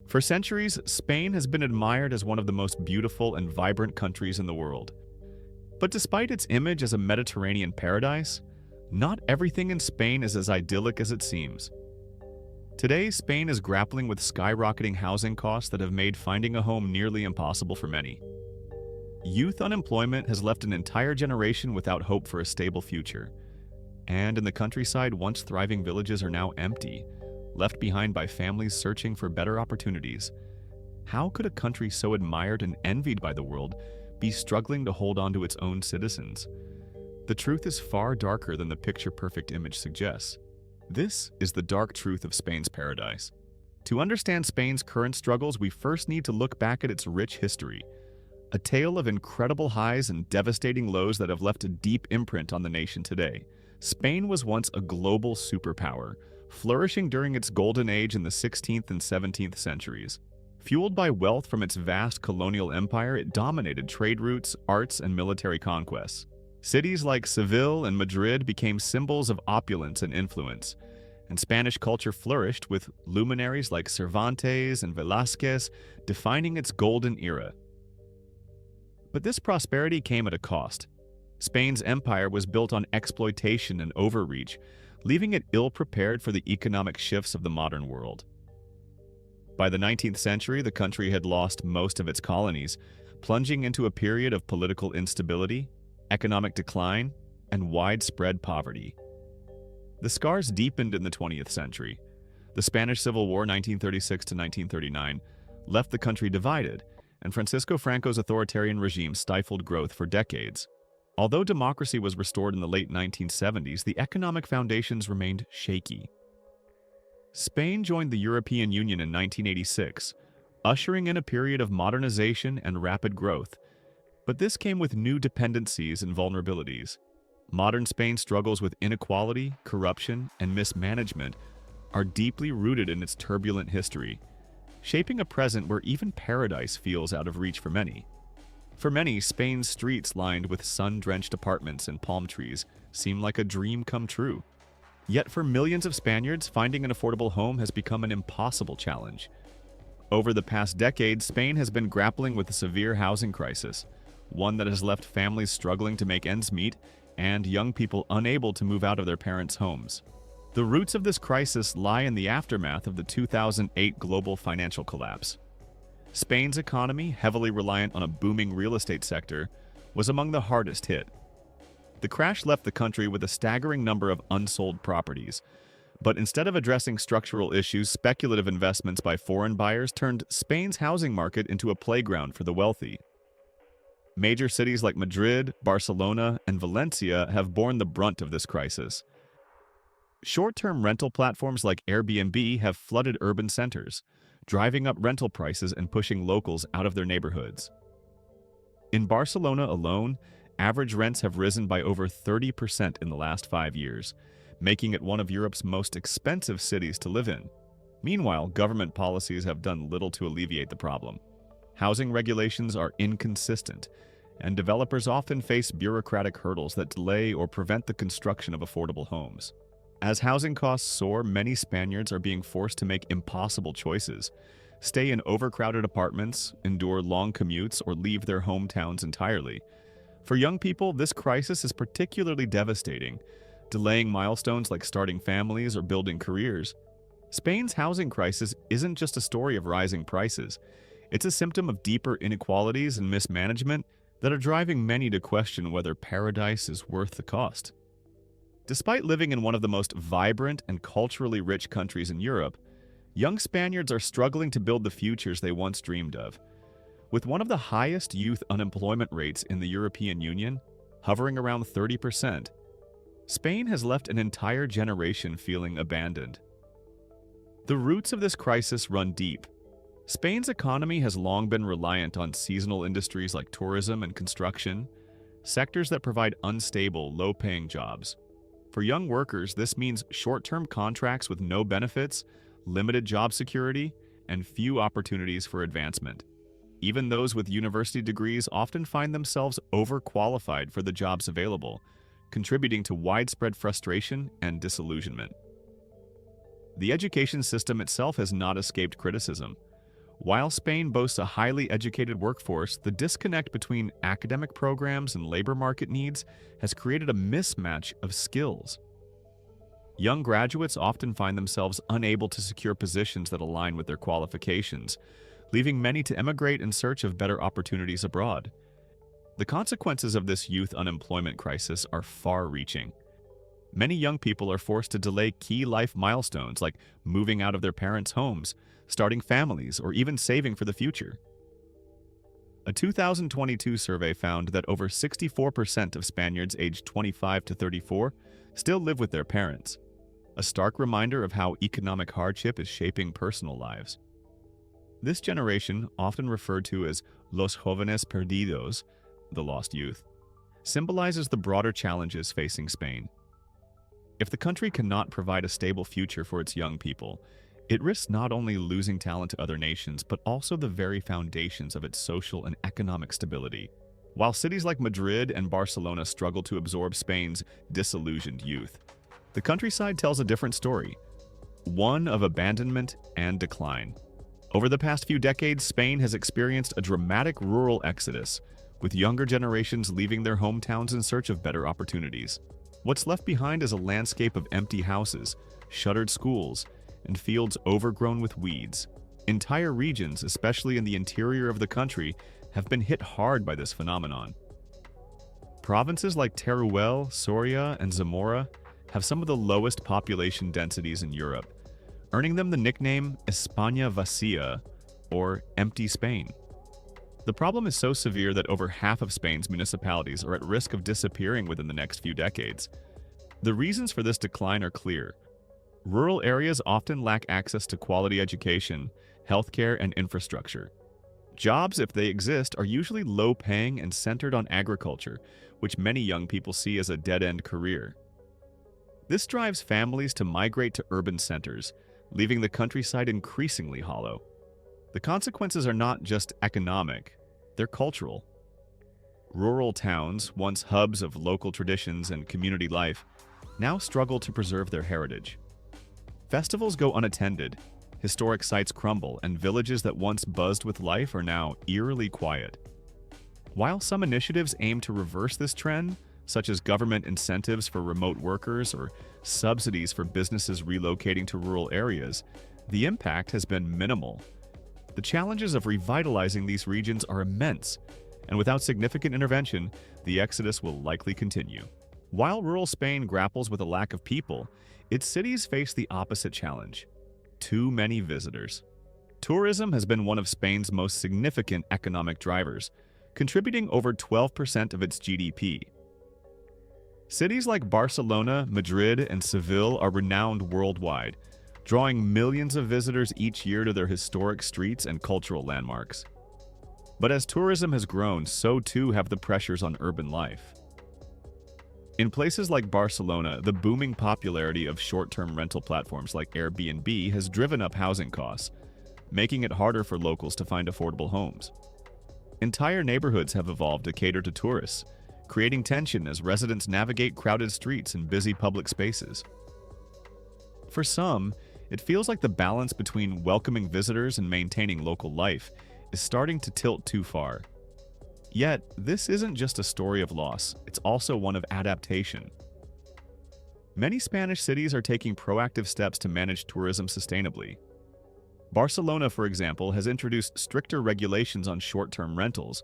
For centuries, Spain has been admired as one of the most beautiful and vibrant countries in the world. But despite its image as a Mediterranean paradise, not everything in Spain is as idyllic as it seems. Today, Spain is grappling with skyrocketing housing costs that have made finding a home nearly impossible for many. Youth unemployment has left an entire generation without hope for a stable future. And in the countryside, once thriving villages are now empty, left behind by families searching for better opportunities. How could a country so admired and envied by the world be struggling to hold on to its own citizens? The truth is far darker than the picture-perfect image suggests. This is the dark truth of Spain's paradise. To understand Spain's current struggles, we first need to look back at its rich history, a tale of incredible highs and devastating lows that have left a deep imprint on the nation today. Spain was once a global superpower, flourishing during its golden age in the 16th and 17th centuries. Fueled by wealth from its vast colonial empire, it dominated trade routes, arts, and military conquests. Cities like Seville and Madrid became symbols of opulence and influence, and Spanish culture flourished with luminaries like Cervantes and Velázquez defining its golden era. But this prosperity came at a cost. Spain's empire was built on exploitation and overreach, leaving it ill-prepared for the economic shifts of the modern world. By the 19th century, the country had lost most of its colonies, plunging into a period of political instability, economic decline, and widespread poverty. The scars deepened in the 20th century. The Spanish Civil War 1936 to 1939 left the country divided, and Francisco Franco's authoritarian regime stifled growth for decades. Although democracy was restored in the late 1970s, the economic foundations remained shaky. Spain joined the European Union in 1986, ushering in a period of modernization and rapid growth. But this came with new dependencies and vulnerabilities. Modern Spain struggles with inequality, corruption, and mismanagement are deeply rooted in its turbulent history, shaping a present where even paradise feels out of reach for many. For many, Spain's streets lined with sun-drenched apartments and palm trees seem like a dream come true. Yet for millions of Spaniards, finding an affordable home has become an impossible challenge. Over the past decade, Spain has been grappling with a severe housing crisis, one that has left families struggling to make ends meet and young people unable to move out of their parents' homes. The roots of this crisis lie in the aftermath of the 2008 global financial collapse. Spain's economy, heavily reliant on a booming real estate sector, was among the hardest hit. The crash left the country with a staggering number of unsold properties, but instead of addressing structural issues, speculative investments by foreign buyers turned Spain's housing market into a playground for the wealthy. Major cities like Madrid, Barcelona, and Valencia have borne the brunt of this crisis. Short-term rental platforms like Airbnb have flooded urban centers, driving up rental prices and pushing locals out of their neighborhoods. In Barcelona alone, average rents have risen by over 30% in the last 5 years, making it one of Europe's most expensive cities to live in. Meanwhile, government policies have done little to alleviate the problem. Housing regulations are inconsistent, and developers often face bureaucratic hurdles that delay or prevent the construction of affordable homes. As housing costs soar, many Spaniards are being forced to make impossible choices, stay in overcrowded apartments, endure long commutes, or leave their hometowns entirely. For young people, this crisis is particularly devastating, delaying milestones like starting families or building careers. Spain's housing crisis isn't just a story of rising prices. It's a symptom of deeper inequalities and mismanagement that are driving many to question whether paradise is worth the cost. Despite living in one of the most vibrant and culturally rich countries in Europe, young Spaniards are struggling to build the futures they once dreamed of. With one of the highest youth unemployment rates in the European Union, hovering around 30%, Spain has left an entire generation feeling abandoned. The roots of this crisis run deep. Spain's economy has long been reliant on seasonal industries like tourism and construction, sectors that provide unstable, low-paying jobs. For young workers, this means short-term contracts with no benefits, limited job security, and few opportunities for advancement. Even those with university degrees often find themselves overqualified for the jobs available, contributing to widespread frustration and disillusionment. The education system itself has not escaped criticism. While Spain boasts a highly educated workforce, the disconnect between academic programs and labor market needs has created a mismatch of skills. Young graduates often find themselves unable to secure positions that align with their qualifications, leaving many to emigrate in search of better opportunities abroad. The consequences of this youth unemployment crisis are far-reaching. Many young people are forced to delay key life milestones like moving out of their parents' homes, starting families, or even saving for the future. A 2022 survey found that over 64% of Spaniards aged 25 to 34 still live with their parents, a stark reminder of how economic hardship is shaping personal lives. This generation, often referred to as los jóvenes perdidos, the lost youth, symbolizes the broader challenges facing Spain. If the country cannot provide a stable future for its young people, it risks not only losing talent to other nations, but also the very foundations of its social and economic stability. While cities like Madrid and Barcelona struggle to absorb Spain's disillusioned youth, the countryside tells a different story, one of abandonment and decline. Over the past few decades, Spain has experienced a dramatic rural exodus, with younger generations leaving their hometowns in search of better opportunities. What's left behind is a landscape of empty houses, shuttered schools, and fields overgrown with weeds. Entire regions, especially in the interior of the country, have been hit hard by this phenomenon. Provinces like Teruel, Soria, and Zamora have some of the lowest population densities in Europe, earning them the nickname España Vacía, or Empty Spain. The problem is so severe that over half of Spain's municipalities are at risk of disappearing within the next few decades. The reasons for this decline are clear. Rural areas often lack access to quality education, healthcare, and infrastructure. Jobs, if they exist, are usually low-paying and centered on agriculture, which many young people see as a dead-end career. This drives families to migrate to urban centers, leaving the countryside increasingly hollow. The consequences are not just economic, they're cultural. Rural towns, once hubs of local traditions and community life, now struggle to preserve their heritage. Festivals go unattended, historic sites crumble, and villages that once buzzed with life are now eerily quiet. While some initiatives aim to reverse this trend, such as government incentives for remote workers or subsidies for businesses relocating to rural areas, the impact has been minimal. The challenges of revitalizing these regions are immense, and without significant intervention, the exodus will likely continue. While rural Spain grapples with a lack of people, its cities face the opposite challenge: too many visitors. Tourism has been one of Spain's most significant economic drivers, contributing over 12% of its GDP. Cities like Barcelona, Madrid, and Seville are renowned worldwide, drawing millions of visitors each year to their historic streets and cultural landmarks. But as tourism has grown, so too have the pressures on urban life. In places like Barcelona, the booming popularity of short-term rental platforms like Airbnb has driven up housing costs, making it harder for locals to find affordable homes. Entire neighborhoods have evolved to cater to tourists, creating tension as residents navigate crowded streets and busy public spaces. For some, it feels like the balance between welcoming visitors and maintaining local life is starting to tilt too far. Yet, this isn't just a story of loss, it's also one of adaptation. Many Spanish cities are taking proactive steps to manage tourism sustainably. Barcelona, for example, has introduced stricter regulations on short-term rentals,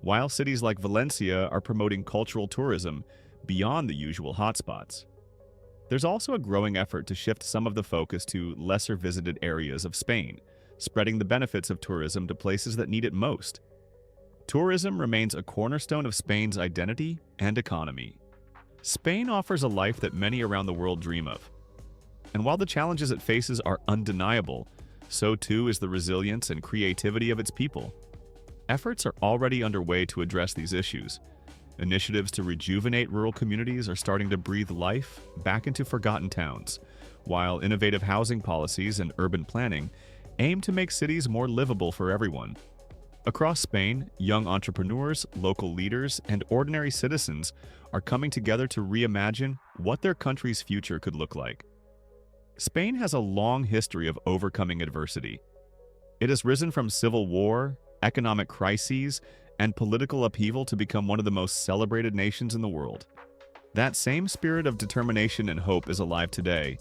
while cities like Valencia are promoting cultural tourism beyond the usual hotspots. There's also a growing effort to shift some of the focus to lesser visited areas of Spain, spreading the benefits of tourism to places that need it most. Tourism remains a cornerstone of Spain's identity and economy. Spain offers a life that many around the world dream of. And while the challenges it faces are undeniable, so too is the resilience and creativity of its people. Efforts are already underway to address these issues. Initiatives to rejuvenate rural communities are starting to breathe life back into forgotten towns, while innovative housing policies and urban planning aim to make cities more livable for everyone. Across Spain, young entrepreneurs, local leaders, and ordinary citizens are coming together to reimagine what their country's future could look like. Spain has a long history of overcoming adversity. It has risen from civil war, economic crises, and political upheaval to become one of the most celebrated nations in the world. That same spirit of determination and hope is alive today,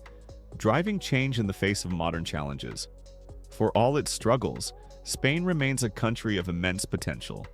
driving change in the face of modern challenges. For all its struggles, Spain remains a country of immense potential.